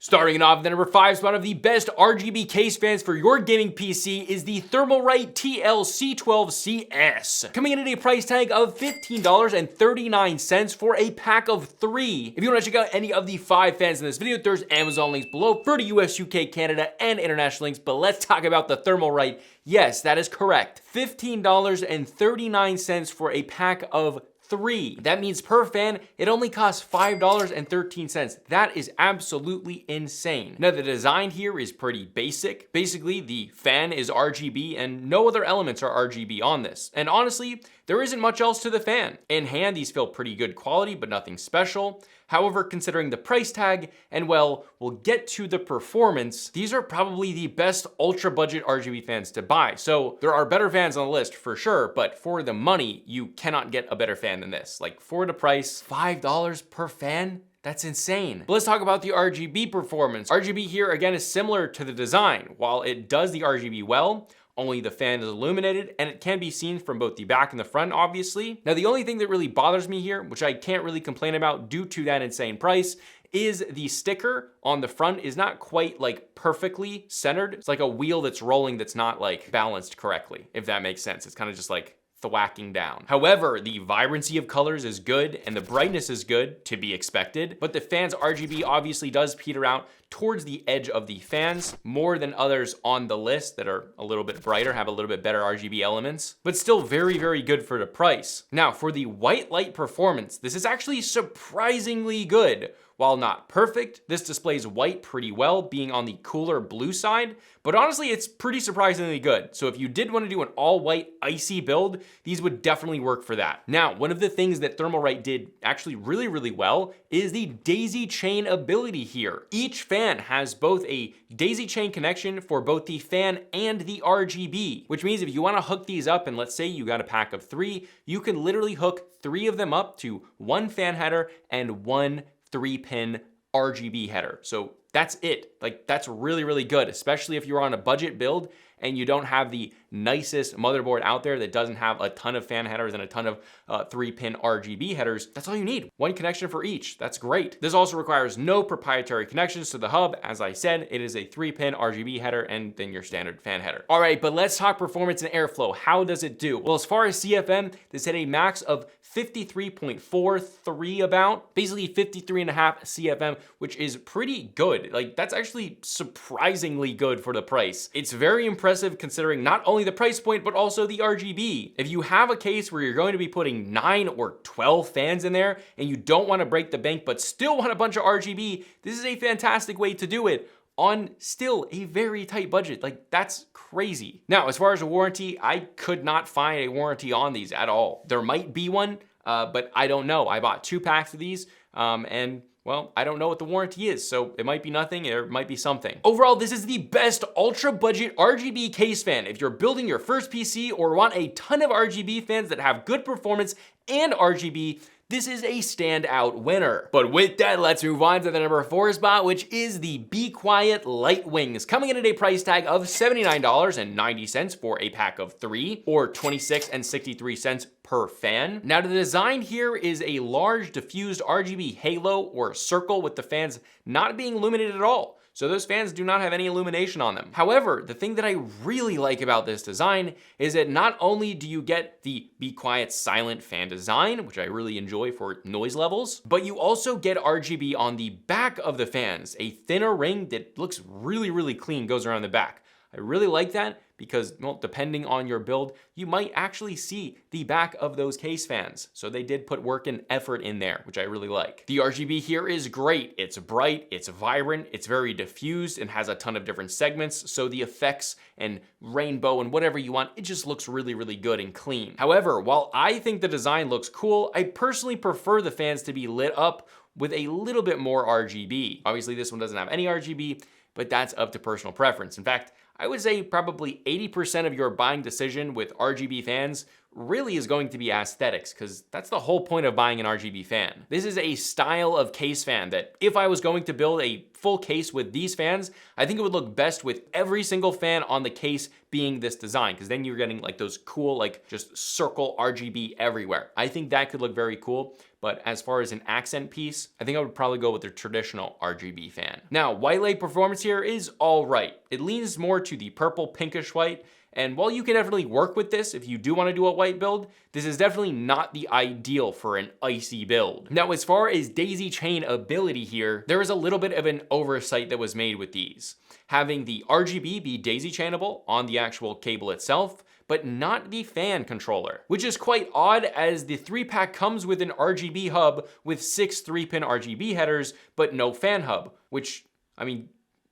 Starting it off, the number 5 spot of the best RGB case fans for your gaming PC is the Thermalright TL-C12C-S. Coming in at a price tag of $15.39 for a pack of 3. If you want to check out any of the 5 fans in this video, there's Amazon links below for the US, UK, Canada, and international links, but let's talk about the Thermalright. Yes, that is correct. $15.39 for a pack of 3. That means per fan, it only costs $5.13. That is absolutely insane. Now the design here is pretty basic. Basically, the fan is RGB and no other elements are RGB on this. And honestly, there isn't much else to the fan. In hand, these feel pretty good quality, but nothing special. However, considering the price tag, and well, we'll get to the performance, these are probably the best ultra budget RGB fans to buy. So there are better fans on the list for sure, but for the money, you cannot get a better fan than this. Like for the price, $5 per fan? That's insane. But let's talk about the RGB performance. RGB here again is similar to the design. While it does the RGB well, only the fan is illuminated and it can be seen from both the back and the front, obviously. Now, the only thing that really bothers me here, which I can't really complain about due to that insane price, is the sticker on the front is not quite like perfectly centered. It's like a wheel that's rolling that's not like balanced correctly, if that makes sense. It's kind of just like thwacking down. However, the vibrancy of colors is good and the brightness is good, to be expected, but the fan's RGB obviously does peter out towards the edge of the fans more than others on the list that are a little bit brighter, have a little bit better RGB elements, but still very, very good for the price. Now, for the white light performance, this is actually surprisingly good. While not perfect, this displays white pretty well, being on the cooler blue side, but honestly, it's pretty surprisingly good. So if you did want to do an all white icy build, these would definitely work for that. Now, one of the things that Thermalright did actually really, really well is the daisy chain ability here. Each fan has both a daisy chain connection for both the fan and the RGB, which means if you want to hook these up, and let's say you got a pack of 3, you can literally hook 3 of them up to one fan header and one 3-pin RGB header. So that's it. Like that's really, really good, especially if you're on a budget build and you don't have the nicest motherboard out there that doesn't have a ton of fan headers and a ton of 3-pin RGB headers. That's all you need. One connection for each. That's great. This also requires no proprietary connections to the hub. As I said, it is a 3-pin RGB header and then your standard fan header. All right, but let's talk performance and airflow. How does it do? Well, as far as CFM, this had a max of 53.43 about, basically 53.5 CFM, which is pretty good. Like that's actually surprisingly good for the price. It's very impressive considering not only the price point, but also the RGB. If you have a case where you're going to be putting 9 or 12 fans in there and you don't want to break the bank, but still want a bunch of RGB, this is a fantastic way to do it on still a very tight budget. Like that's crazy. Now, as far as a warranty, I could not find a warranty on these at all. There might be one, but I don't know. I bought 2 packs of these and well, I don't know what the warranty is, so it might be nothing, or it might be something. Overall, this is the best ultra budget RGB case fan. If you're building your first PC or want a ton of RGB fans that have good performance and RGB, this is a standout winner. But with that, let's move on to the number 4 spot, which is the Be Quiet Light Wings, coming in at a price tag of $79.90 for a pack of 3, or $26.63 per fan. Now the design here is a large diffused RGB halo or circle with the fans not being illuminated at all. So those fans do not have any illumination on them. However, the thing that I really like about this design is that not only do you get the Be Quiet silent fan design, which I really enjoy for noise levels, but you also get RGB on the back of the fans. A thinner ring that looks really, really clean goes around the back. I really like that because, well, depending on your build, you might actually see the back of those case fans. So they did put work and effort in there, which I really like. The RGB here is great. It's bright, it's vibrant, it's very diffused, and has a ton of different segments. So the effects and rainbow and whatever you want, it just looks really, really good and clean. However, while I think the design looks cool, I personally prefer the fans to be lit up with a little bit more RGB. Obviously, this one doesn't have any RGB, but that's up to personal preference. In fact, I would say probably 80% of your buying decision with RGB fans really is going to be aesthetics, because that's the whole point of buying an RGB fan. This is a style of case fan that if I was going to build a full case with these fans, I think it would look best with every single fan on the case being this design, because then you're getting like those cool, like just circle RGB everywhere. I think that could look very cool. But as far as an accent piece, I think I would probably go with the traditional RGB fan. Now, white light performance here is all right. It leans more to the purple pinkish white. And while you can definitely work with this if you do want to do a white build, this is definitely not the ideal for an icy build. Now, as far as daisy chain ability here, there is a little bit of an oversight that was made with these. Having the RGB be daisy chainable on the actual cable itself, but not the fan controller, which is quite odd as the 3-pack comes with an RGB hub with 6 3-pin RGB headers, but no fan hub, which, I mean,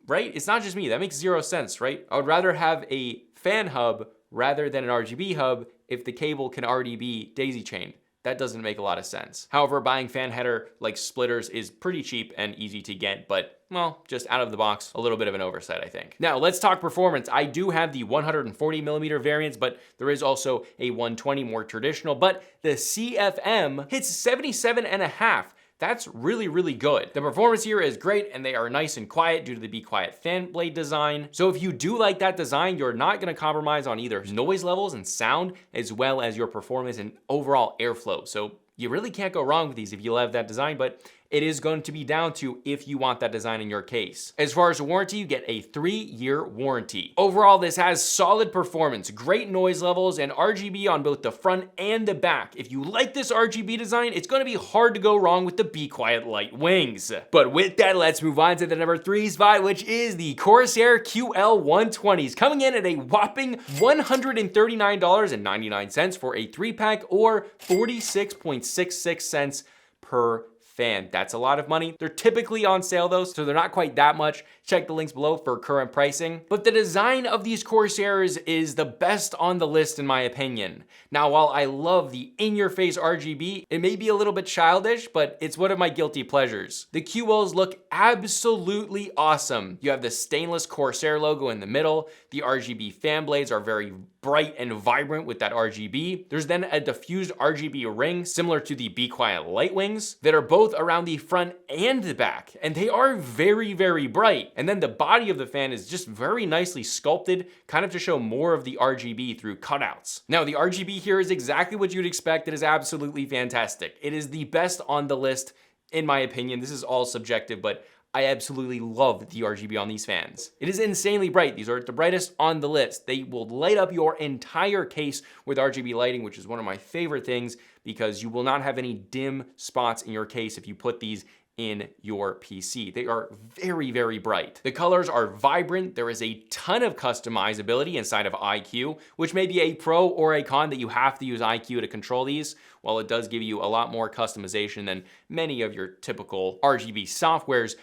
right? It's not just me, that makes 0 sense, right? I would rather have a fan hub rather than an RGB hub if the cable can already be daisy chained. That doesn't make a lot of sense. However, buying fan header like splitters is pretty cheap and easy to get, but well, just out of the box, a little bit of an oversight, I think. Now, let's talk performance. I do have the 140mm variants, but there is also a 120 more traditional, but the CFM hits 77.5. That's really, really good. The performance here is great, and they are nice and quiet due to the Be Quiet fan blade design. So if you do like that design, you're not gonna compromise on either noise levels and sound, as well as your performance and overall airflow. So you really can't go wrong with these if you love that design, but it is going to be down to if you want that design in your case. As far as warranty, you get a 3-year warranty. Overall, this has solid performance, great noise levels, and RGB on both the front and the back. If you like this RGB design, it's gonna be hard to go wrong with the Be Quiet light wings. But with that, let's move on to the number 3 spot, which is the Corsair QL120s, coming in at a whopping $139.99 for a 3-pack or 46.66 cents per fan. That's a lot of money. They're typically on sale though, so they're not quite that much. Check the links below for current pricing. But the design of these Corsairs is the best on the list in my opinion. Now, while I love the in-your-face RGB, it may be a little bit childish, but it's one of my guilty pleasures. The QLs look absolutely awesome. You have the stainless Corsair logo in the middle. The RGB fan blades are very bright and vibrant with that RGB. There's then a diffused RGB ring similar to the Be Quiet light wings that are both around the front and the back, and they are very, very bright. And then the body of the fan is just very nicely sculpted, kind of to show more of the RGB through cutouts. Now, the RGB here is exactly what you'd expect. It is absolutely fantastic. It is the best on the list, in my opinion. This is all subjective, but I absolutely love the RGB on these fans. It is insanely bright. These are the brightest on the list. They will light up your entire case with RGB lighting, which is one of my favorite things because you will not have any dim spots in your case if you put these in your PC. They are very, very bright. The colors are vibrant. There is a ton of customizability inside of iCUE, which may be a pro or a con that you have to use iCUE to control these. While it does give you a lot more customization than many of your typical RGB softwares,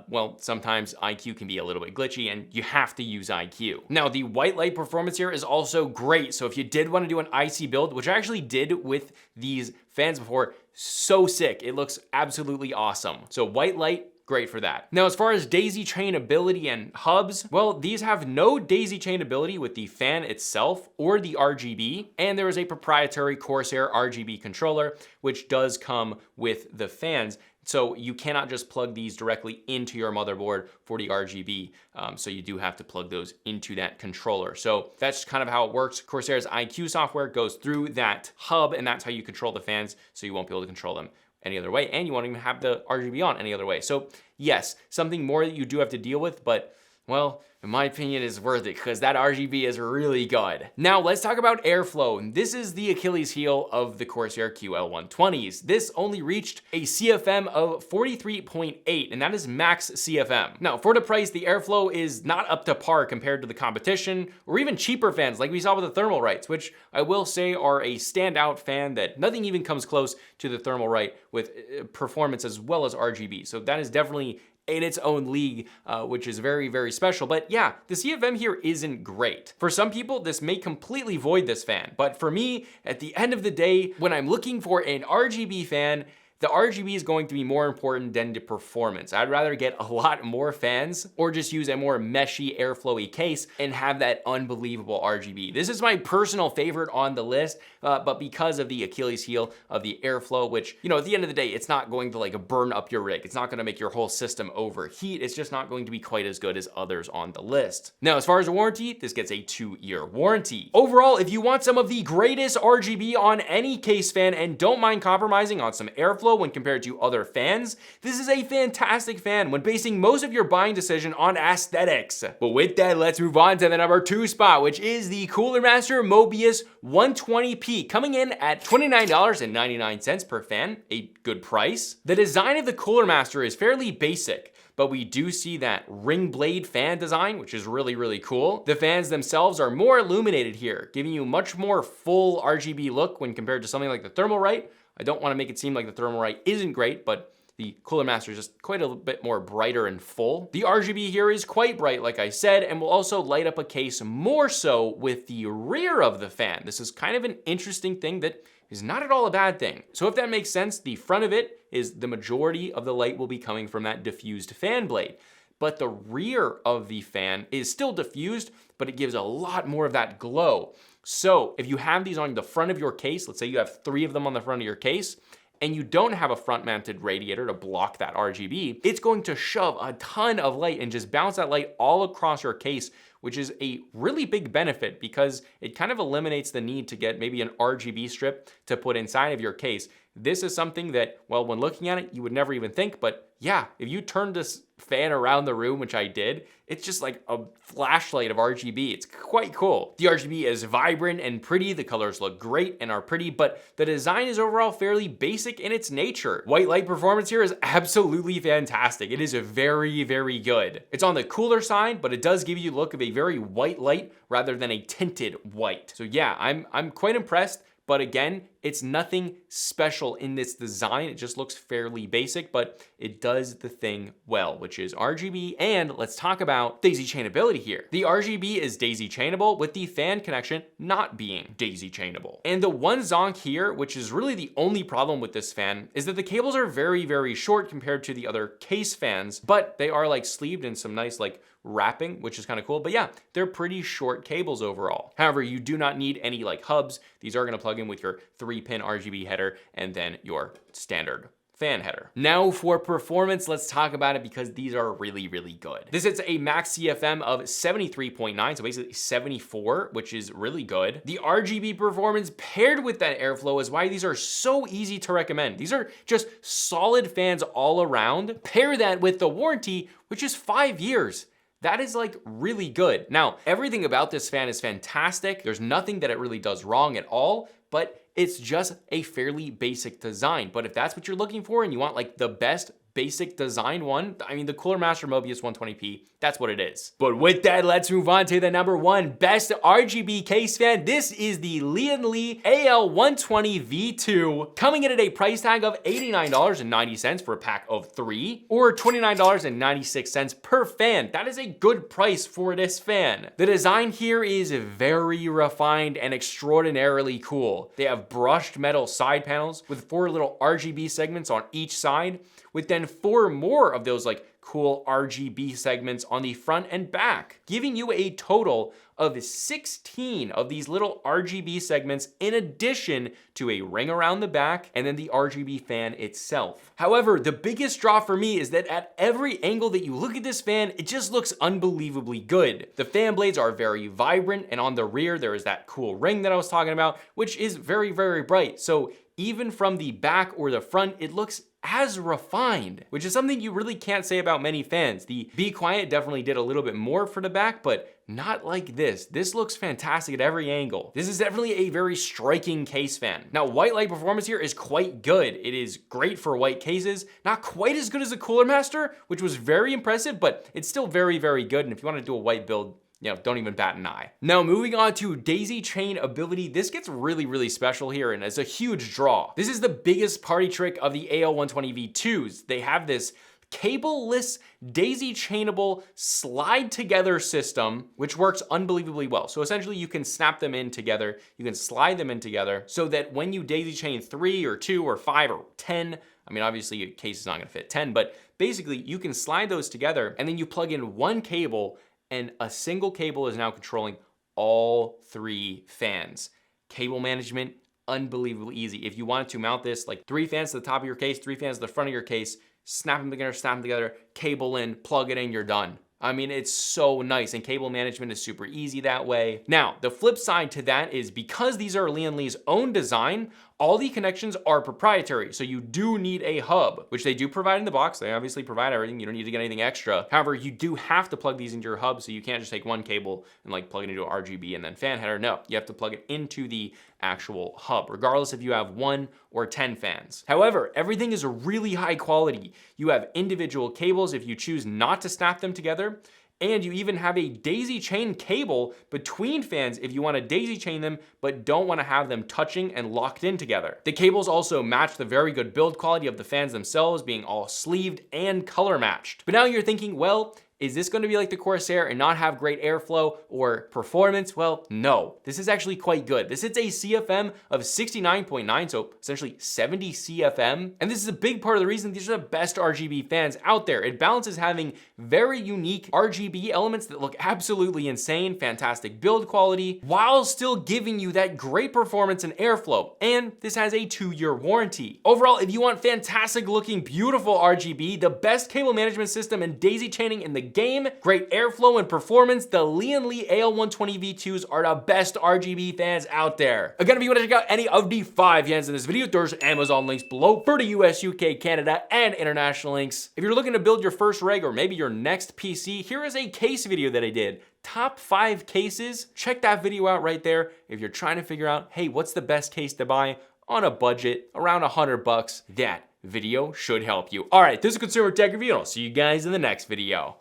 well, sometimes iCUE can be a little bit glitchy and you have to use iCUE. Now, the white light performance here is also great. So if you did want to do an icy build, which I actually did with these fans before, so sick. It looks absolutely awesome. So white light, great for that. Now, as far as daisy chain ability and hubs, well, these have no daisy chain ability with the fan itself or the RGB, and there is a proprietary Corsair RGB controller, which does come with the fans. So you cannot just plug these directly into your motherboard for the RGB. So you do have to plug those into that controller. So that's kind of how it works. Corsair's iCUE software goes through that hub, and that's how you control the fans. So you won't be able to control them any other way, and you won't even have the RGB on any other way. So yes, something more that you do have to deal with, but well, in my opinion, it's worth it because that RGB is really good. Now let's talk about airflow. This is the Achilles heel of the Corsair QL120s. This only reached a CFM of 43.8, and that is max CFM. Now for the price, the airflow is not up to par compared to the competition or even cheaper fans like we saw with the Thermalrights, which I will say are a standout fan that nothing even comes close to the Thermalright with performance as well as RGB. So that is definitely in its own league, which is very, very special. But yeah, the CFM here isn't great. For some people, this may completely void this fan. But for me, at the end of the day, when I'm looking for an RGB fan, the RGB is going to be more important than the performance. I'd rather get a lot more fans or just use a more meshy, airflowy case and have that unbelievable RGB. This is my personal favorite on the list, but because of the Achilles heel of the airflow, which, you know, at the end of the day, it's not going to like burn up your rig. It's not going to make your whole system overheat. It's just not going to be quite as good as others on the list. Now, as far as a warranty, this gets a 2-year warranty. Overall, if you want some of the greatest RGB on any case fan and don't mind compromising on some airflow when compared to other fans, this is a fantastic fan when basing most of your buying decision on aesthetics. But with that, let's move on to the number 2 spot, which is the Cooler Master Mobius 120p, coming in at $29.99 per fan, a good price. The design of the Cooler Master is fairly basic, but we do see that ring blade fan design, which is really, really cool. The fans themselves are more illuminated here, giving you much more full RGB look when compared to something like the Thermalright. I don't want to make it seem like the Thermalright isn't great, but the Cooler Master is just quite a bit more brighter and full. The RGB here is quite bright, like I said, and will also light up a case more so with the rear of the fan. This is kind of an interesting thing that is not at all a bad thing. So if that makes sense, the front of it is the majority of the light will be coming from that diffused fan blade. But the rear of the fan is still diffused, but it gives a lot more of that glow. So if you have these on the front of your case, let's say you have 3 of them on the front of your case, and you don't have a front mounted radiator to block that RGB, it's going to shove a ton of light and just bounce that light all across your case, which is a really big benefit because it kind of eliminates the need to get maybe an RGB strip to put inside of your case. This is something that, well, when looking at it, you would never even think, but yeah, if you turn this fan around the room, which I did, it's just like a flashlight of RGB. It's quite cool. The RGB is vibrant and pretty. The colors look great and are pretty, but the design is overall fairly basic in its nature. White light performance here is absolutely fantastic. It is very, very good. It's on the cooler side, but it does give you a look of a very white light rather than a tinted white. So yeah, I'm quite impressed. But again, it's nothing special in this design. It just looks fairly basic, but it does the thing well, which is RGB. And let's talk about daisy chainability here. The RGB is daisy chainable with the fan connection not being daisy chainable. And the one zonk here, which is really the only problem with this fan, is that the cables are very, very short compared to the other case fans, but they are like sleeved in some nice like wrapping, which is kind of cool. But yeah, they're pretty short cables overall. However, you do not need any like hubs. These are gonna plug in with your 3-pin RGB header and then your standard fan header. Now for performance, let's talk about it because these are really, really good. This is a max CFM of 73.9, so basically 74, which is really good. The RGB performance paired with that airflow is why these are so easy to recommend. These are just solid fans all around. Pair that with the warranty, which is 5 years. That is like really good. Now, everything about this fan is fantastic. There's nothing that it really does wrong at all, but it's just a fairly basic design. But if that's what you're looking for and you want like the best basic design one, I mean, the Cooler Master Mobius 120p, that's what it is. But with that, let's move on to the number 1 best RGB case fan. This is the Lian-li UF-AL120 V2, coming in at a price tag of $89.90 for a pack of 3, or $29.96 per fan. That is a good price for this fan. The design here is very refined and extraordinarily cool. They have brushed metal side panels with 4 little RGB segments on each side, with then 4 more of those like cool RGB segments on the front and back, giving you a total of 16 of these little RGB segments in addition to a ring around the back and then the RGB fan itself. However, the biggest draw for me is that at every angle that you look at this fan, it just looks unbelievably good. The fan blades are very vibrant, and on the rear there is that cool ring that I was talking about, which is very, very bright. So even from the back or the front, it looks as refined, which is something you really can't say about many fans. The Be Quiet definitely did a little bit more for the back, but not like this. This looks fantastic at every angle. This is definitely a very striking case fan. Now, white light performance here is quite good. It is great for white cases. Not quite as good as the Cooler Master, which was very impressive, but it's still very, very good. And if you want to do a white build, you know, don't even bat an eye. Now, moving on to daisy chain ability, this gets really, really special here and is a huge draw. This is the biggest party trick of the AL120 V2s. They have this cable-less daisy chainable slide together system, which works unbelievably well. So essentially you can snap them in together, you can slide them in together so that when you daisy chain 3 or 2 or 5 or 10 I mean, obviously a case is not gonna fit 10, but basically you can slide those together and then you plug in one cable and a single cable is now controlling all 3 fans. Cable management, unbelievably easy. If you wanted to mount this, like 3 fans to the top of your case, 3 fans to the front of your case, snap them together, cable in, plug it in, you're done. I mean, it's so nice, and cable management is super easy that way. Now, the flip side to that is because these are Lian-li's own design, all the connections are proprietary, so you do need a hub, which they do provide in the box. They obviously provide everything. You don't need to get anything extra. However, you do have to plug these into your hub, so you can't just take one cable and like plug it into an RGB and then fan header. No, you have to plug it into the actual hub, regardless if you have 1 or 10 fans. However, everything is really high quality. You have individual cables if you choose not to snap them together. And you even have a daisy chain cable between fans if you want to daisy chain them, but don't want to have them touching and locked in together. The cables also match the very good build quality of the fans themselves, being all sleeved and color matched. But now you're thinking, well, is this going to be like the Corsair and not have great airflow or performance? Well, no, this is actually quite good. This is a CFM of 69.9, so essentially 70 CFM. And this is a big part of the reason these are the best RGB fans out there. It balances having very unique RGB elements that look absolutely insane, fantastic build quality, while still giving you that great performance and airflow. And this has a 2-year warranty. Overall, if you want fantastic looking, beautiful RGB, the best cable management system and daisy chaining in the game, great airflow and performance, the Lian-li UF-AL120 V2s are the best RGB fans out there. Again, if you want to check out any of the 5 fans in this video, there's Amazon links below for the US, UK, Canada, and international links. If you're looking to build your first rig or maybe your next PC, here is a case video that I did. Top 5 cases. Check that video out right there. If you're trying to figure out, hey, what's the best case to buy on a budget around $100, that video should help you. All right, this is Consumer Tech Review, and I'll see you guys in the next video.